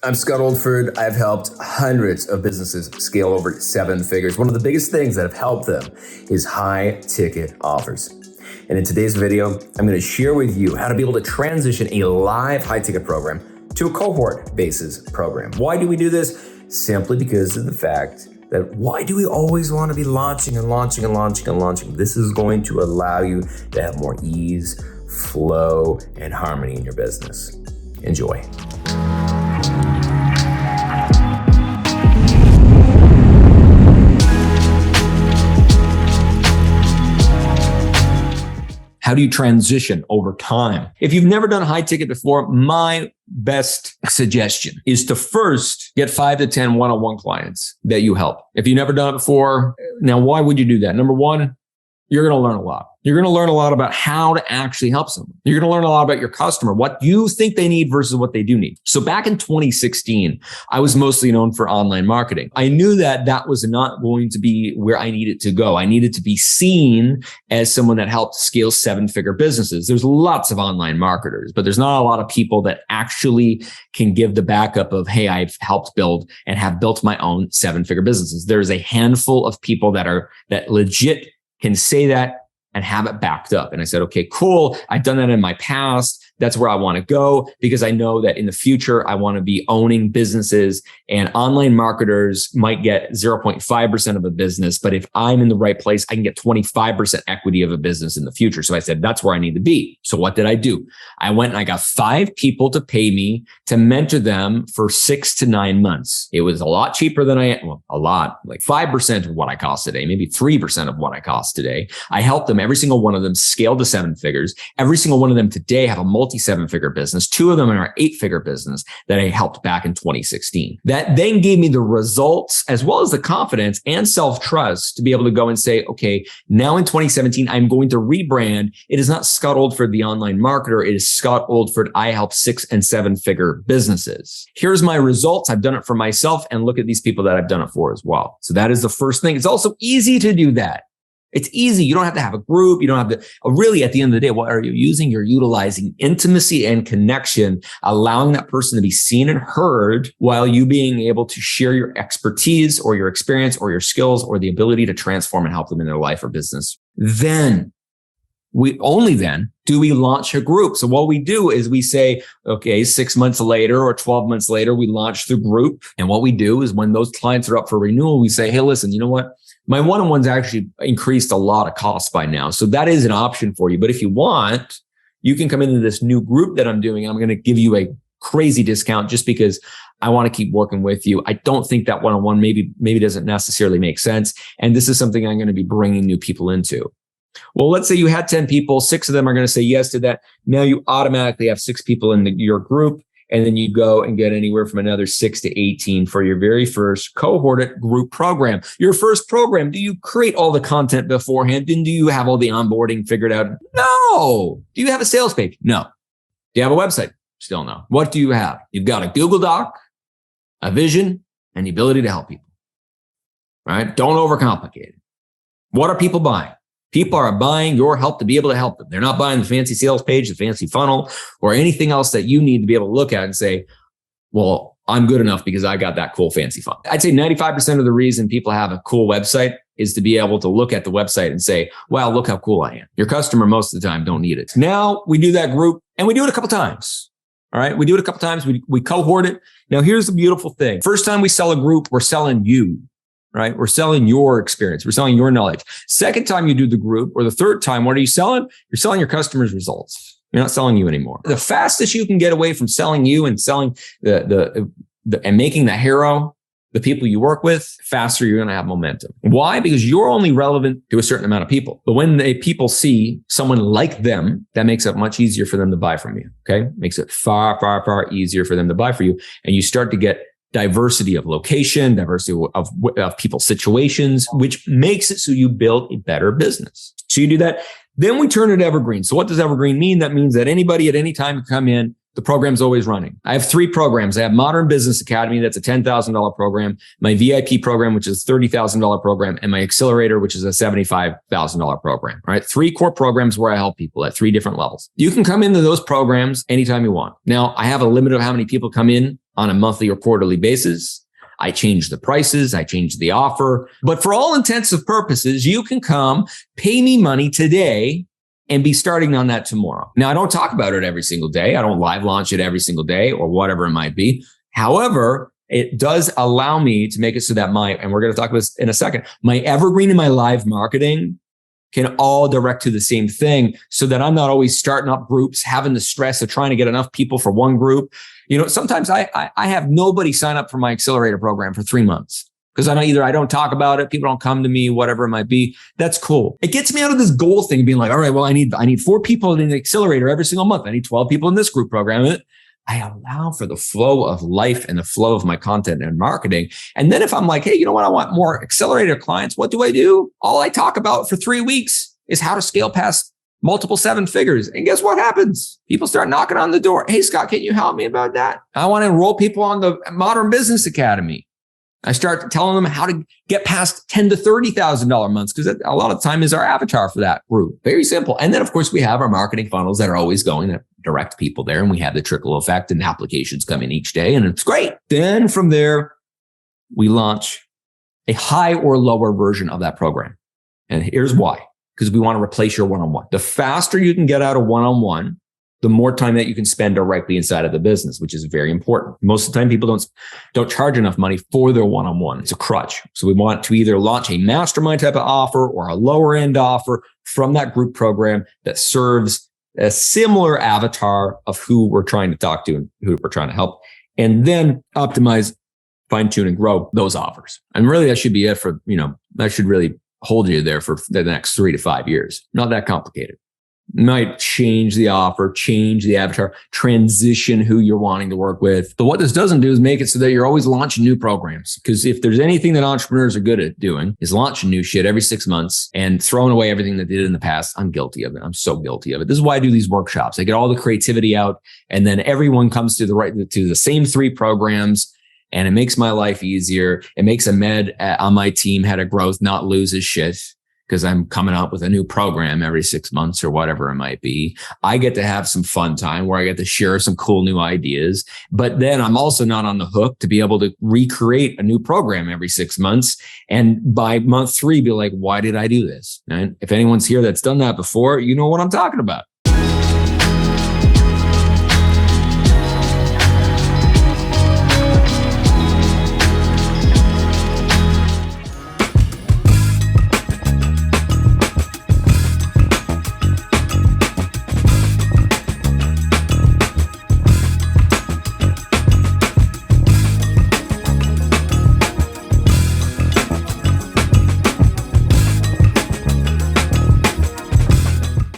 I'm Scott Oldford. I've helped hundreds of businesses scale over 7 figures. One of the biggest things that have helped them is high ticket offers. And in today's video, I'm going to share with you how to be able to transition a live high ticket program to a cohort basis program. Why do we do this? Simply because of the fact that why do we always want to be launching? This is going to allow you to have more ease, flow, and harmony in your business. Enjoy. How do you transition over time? If you've never done a high ticket before, my best suggestion is to first get 5 to 10 one-on-one clients that you help. If you've never done it before, now why would you do that? Number one, you're going to learn a lot. You're going to learn a lot about how to actually help someone. You're going to learn a lot about your customer, what you think they need versus what they do need. So back in 2016, I was mostly known for online marketing. I knew that that was not going to be where I needed to go. I needed to be seen as someone that helped scale 7-figure businesses. There's lots of online marketers, but there's not a lot of people that actually can give the backup of, hey, I've helped build and have built my own 7-figure businesses. There's a handful of people that legit can say that and have it backed up. And I said, okay, cool. I've done that in my past. That's where I want to go because I know that in the future, I want to be owning businesses, and online marketers might get 0.5% of a business. But if I'm in the right place, I can get 25% equity of a business in the future. So I said, that's where I need to be. So what did I do? I went and I got 5 people to pay me to mentor them for 6 to 9 months. It was a lot cheaper than like 5% of what I cost today, maybe 3% of what I cost today. I helped them, every single one of them scale to 7 figures. Every single one of them today have a multi-7-figure business. 2 of them are 8-figure business that I helped back in 2016. That then gave me the results as well as the confidence and self-trust to be able to go and say, okay, now in 2017, I'm going to rebrand. It is not Scott Oldford, the online marketer. It is Scott Oldford. I help 6 and 7-figure businesses. Here's my results. I've done it for myself, and look at these people that I've done it for as well. So that is the first thing. It's also easy to do that. It's easy. You don't have to have a group. You don't have to really, at the end of the day, what are you using? You're utilizing intimacy and connection, allowing that person to be seen and heard while you being able to share your expertise or your experience or your skills or the ability to transform and help them in their life or business. Then do we launch a group. So what we do is we say, okay, 6 months later or 12 months later, we launch the group. And what we do is when those clients are up for renewal, we say, hey, listen, you know what? My one-on-ones actually increased a lot of costs by now. So that is an option for you. But if you want, you can come into this new group that I'm doing. I'm going to give you a crazy discount just because I want to keep working with you. I don't think that one-on-one maybe doesn't necessarily make sense. And this is something I'm going to be bringing new people into. Well, let's say you had 10 people, 6 of them are going to say yes to that. Now you automatically have 6 people in your group. And then you go and get anywhere from another 6 to 18 for your very first cohorted group program. Your first program, do you create all the content beforehand? And do you have all the onboarding figured out? No. Do you have a sales page? No. Do you have a website? Still no. What do you have? You've got a Google Doc, a vision, and the ability to help people. All right? Don't overcomplicate it. What are people buying? People are buying your help to be able to help them. They're not buying the fancy sales page, the fancy funnel, or anything else that you need to be able to look at and say, well, I'm good enough because I got that cool fancy funnel. I'd say 95% of the reason people have a cool website is to be able to look at the website and say, wow, look how cool I am. Your customer most of the time don't need it. Now we do that group and we do it a couple times. All right. We do it a couple times. We cohort it. Now here's the beautiful thing. First time we sell a group, we're selling you. Right? We're selling your experience. We're selling your knowledge. Second time you do the group, or the third time, what are you selling? You're selling your customers' results. You're not selling you anymore. The fastest you can get away from selling you and selling and making the hero, the people you work with, faster you're going to have momentum. Why? Because you're only relevant to a certain amount of people. But when people see someone like them, that makes it much easier for them to buy from you. Okay? Makes it far, far, far easier for them to buy for you. And you start to get diversity of location, diversity of people's situations, which makes it so you build a better business. So you do that. Then we turn it evergreen. So what does evergreen mean? That means that anybody at any time can come in. The program's always running. I have 3 programs. I have Modern Business Academy. That's a $10,000 program. My VIP program, which is a $30,000 program, and my Accelerator, which is a $75,000 program. All right. 3 core programs where I help people at 3 different levels. You can come into those programs anytime you want. Now, I have a limit of how many people come in on a monthly or quarterly basis. I change the prices, I change the offer, but for all intents and purposes, you can come pay me money today and be starting on that tomorrow. Now, I don't talk about it every single day. I don't live launch it every single day or whatever it might be. However, it does allow me to make it so that and we're going to talk about this in a second, my evergreen and my live marketing can all direct to the same thing so that I'm not always starting up groups, having the stress of trying to get enough people for one group. Sometimes I have nobody sign up for my accelerator program for 3 months because I don't talk about it. People don't come to me, whatever it might be. That's cool. It gets me out of this goal thing, being like, all right, well, I need 4 people in the accelerator every single month. I need 12 people in this group program. I allow for the flow of life and the flow of my content and marketing. And then if I'm like, hey, you know what? I want more accelerator clients. What do? All I talk about for 3 weeks is how to scale past multiple 7 figures. And guess what happens? People start knocking on the door. Hey, Scott, can you help me about that? I want to enroll people on the Modern Business Academy. I start telling them how to get past $10,000 to $30,000 months because a lot of time is our avatar for that group. Very simple. And then, of course, we have our marketing funnels that are always going to direct people there. And we have the trickle effect and applications come in each day. And it's great. Then from there, we launch a high or lower version of that program. And here's why. Because we want to replace your one-on-one. The faster you can get out of one-on-one, the more time that you can spend directly inside of the business, which is very important. Most of the time, people don't charge enough money for their one-on-one. It's a crutch. So we want to either launch a mastermind type of offer or a lower end offer from that group program that serves a similar avatar of who we're trying to talk to and who we're trying to help, and then optimize, fine tune, and grow those offers. And really, that should be it for, that should really hold you there for the next 3 to 5 years. Not that complicated. Might change the offer, change the avatar, transition who you're wanting to work with. But what this doesn't do is make it so that you're always launching new programs. Because if there's anything that entrepreneurs are good at doing is launching new shit every 6 months and throwing away everything that they did in the past. I'm guilty of it. I'm so guilty of it. This is why I do these workshops. I get all the creativity out and then everyone comes to the same 3 programs. And it makes my life easier. It makes Ahmed on my team head of growth not lose his shit because I'm coming up with a new program every 6 months or whatever it might be. I get to have some fun time where I get to share some cool new ideas. But then I'm also not on the hook to be able to recreate a new program every 6 months. And by month 3, be like, why did I do this? And if anyone's here that's done that before, you know what I'm talking about.